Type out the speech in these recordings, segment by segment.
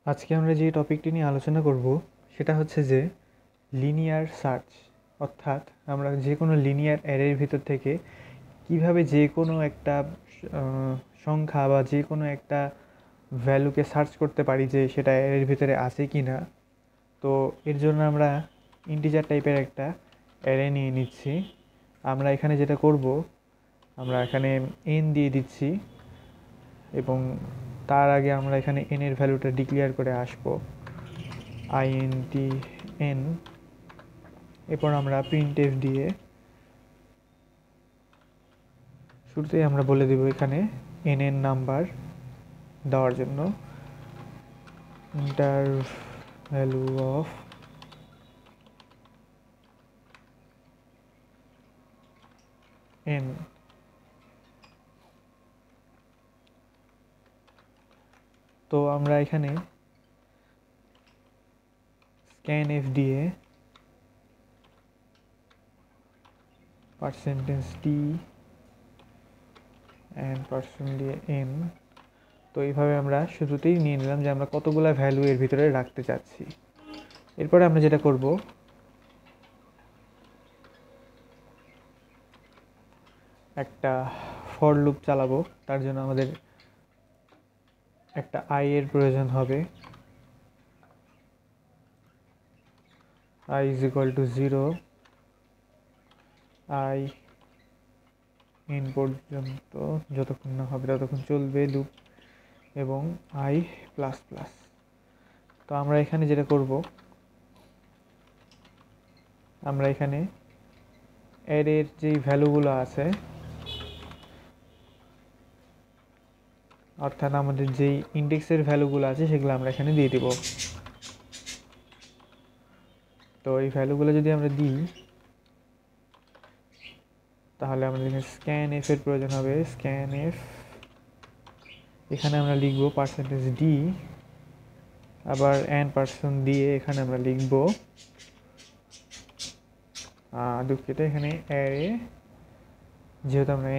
আজকে আমরা যে টপিকটি নিয়ে আলোচনা করব সেটা হচ্ছে যে লিনিয়ার সার্চ, অর্থাৎ আমরা যে কোনো লিনিয়ার অ্যারের ভিতর থেকে কিভাবে যে কোনো একটা সংখ্যা বা যে কোনো একটা ভ্যালুকে সার্চ করতে পারি যে সেটা অ্যারের ভিতরে আছে কি না। তো এর জন্য আমরা ইন্টিজার টাইপের একটা অ্যারে নিয়ে নিচ্ছি। আমরা এখানে যেটা করব, আমরা এখানে এন দিয়ে দিচ্ছি এবং তার আগে আমরা এখানে এন এর ভ্যালুটা ডিক্লেয়ার করে আসবো INTN। এরপর আমরা printf দিয়ে শুরুতেই আমরা বলে দিব এখানে n এর নাম্বার দেওয়ার জন্য ইন্টার ভ্যালু অফ n। তো আমরা এখানে scanf দিয়ে %d and দিয়ে n। তো এইভাবে আমরা শুরুতেই নিয়ে নিলাম যে আমরা কতগুলো ভ্যালু এর ভিতরে রাখতে চাচ্ছি। এরপরে আমরা যেটা করব, একটা ফর লুপ চালাবো। তার জন্য আমাদের একটা i এর প্রয়োজন হবে। i is equal to 0, i n পর্যন্ত যতক্ষণ না হবে ততক্ষণ চলবে লুপ, এবং i প্লাস প্লাস। তো আমরা এখানে যেটা করব, আমরা এখানে অ্যারের যেই ভ্যালুগুলো আছে, অর্থাৎ আমাদের যেই ইন্ডেক্সের ভ্যালুগুলো আছে সেগুলো আমরা এখানে দিয়ে দিব। তো এই ভ্যালুগুলো যদি আমরা দিই তাহলে আমাদের এখানে scanf এর প্রয়োজন হবে। scanf, এখানে আমরা লিখব %d, আবার n% দিয়ে এখানে আমরা লিখব দুঃখিত, এখানে অ্যারে, যেহেতু আমরা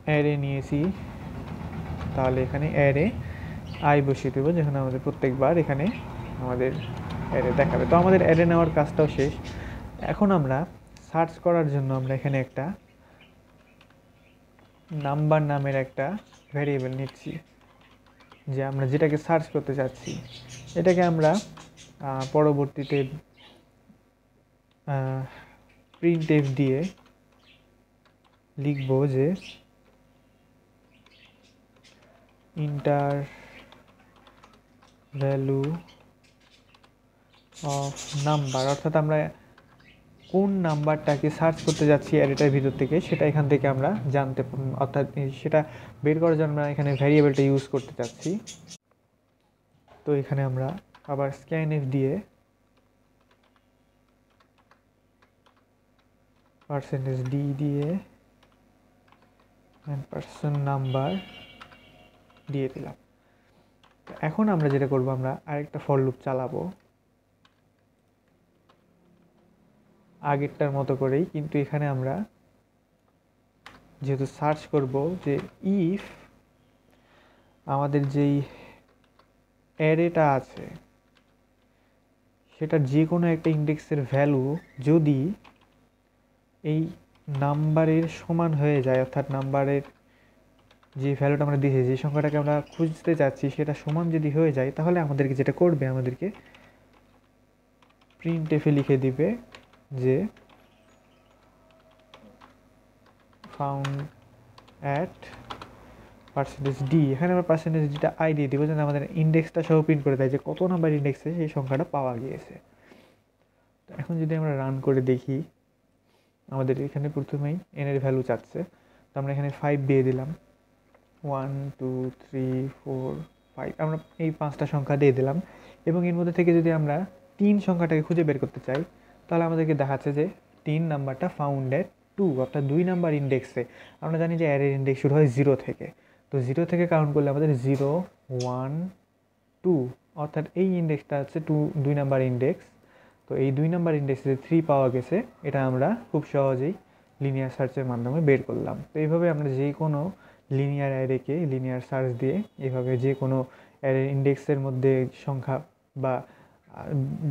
অ্যারে নিয়েছি তাহলে এখানে অ্যারে i বসিয়ে দেবো, যেখানে আমাদের প্রত্যেকবার এখানে আমাদের অ্যারে দেখাবে। তো আমাদের অ্যারে নেওয়ার কাজটাও শেষ। এখন আমরা সার্চ করার জন্য আমরা এখানে একটা নাম্বার নামের একটা ভ্যারিয়েবল নিচ্ছি, যে আমরা যেটাকে সার্চ করতে চাচ্ছি এটাকে আমরা পরবর্তীতে printf দিয়ে লিখব যে ইন্টার ভ্যালু অফ নাম্বার, অর্থাৎ আমরা কোন নাম্বারটাকে সার্চ করতে যাচ্ছি অ্যারেটার ভিতর থেকে সেটা এখান থেকে আমরা জানতে, অর্থাৎ সেটা বের করার জন্য আমরা এখানে ভ্যারিয়েবলটা ইউজ করতে চাচ্ছি। তো এখানে আমরা আবার scanf দিয়ে %d দিয়ে নাম্বার দিয়ে দিলাম। এখন আমরা যেটা করব, আমরা আরেকটা ফর লুপ চালাবো আগেরটার মতো করেই, কিন্তু এখানে আমরা যেহেতু সার্চ করব যে ইফ আমাদের যেই অ্যারেটা আছে সেটা যে কোনো একটা ইন্ডেক্সের ভ্যালু যদি এই নাম্বারের সমান হয়ে যায়, অর্থাৎ নাম্বারের যে ভ্যালুটা আমরা দিয়েছি, যে সংখ্যাটাকে আমরা খুঁজতে চাচ্ছি সেটা সমান যদি হয়ে যায়, তাহলে আমাদেরকে যেটা করবে, আমাদেরকে printf এ লিখে দিবে যে ফাউন্ড অ্যাট %d। এখানে আমরা %dটা i দিয়ে দিব, যেন আমাদের ইন্ডেক্সটা সহ প্রিন্ট করে দেয় যে কত নাম্বার ইন্ডেক্সে সেই সংখ্যাটা পাওয়া গিয়েছে। তো এখন যদি আমরা রান করে দেখি, আমাদের এখানে প্রথমেই n এর ভ্যালু চাচ্ছে। তো আমরা এখানে 5 দিয়ে দিলাম, 1 2 3 4 5, আমরা এই 5টা সংখ্যা দিয়ে দিলাম। এবং এর মধ্যে থেকে যদি আমরা 3 সংখ্যাটাকে খুঁজে বের করতে চাই, তাহলে আমাদেরকে দেখাচ্ছে যে 3 নাম্বারটা ফাউন্ড অ্যাট 2, অর্থাৎ 2 নাম্বার ইন্ডেক্সে। আমরা জানি যে অ্যারের ইন্ডেক্স শুরু হয় 0 থেকে, তো 0 থেকে কাউন্ট করলে আমাদের 0 1 2, অর্থাৎ এই ইন্ডেক্সটা হচ্ছে 2 নাম্বার ইন্ডেক্স। তো এই 2 নাম্বার ইন্ডেক্সে 3 পাওয়া গেছে, এটা আমরা খুব সহজেই লিনিয়ার সার্চের মাধ্যমে বের করলাম। তো এইভাবে আমরা যে কোনো লিনিয়ার অ্যারেকে লিনিয়ার সার্চ দিয়ে এইভাবে যে কোনো অ্যারের ইন্ডেক্সের মধ্যে সংখ্যা বা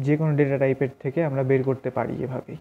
যে কোনো ডেটা টাইপের থেকে আমরা বের করতে পারি এভাবেই।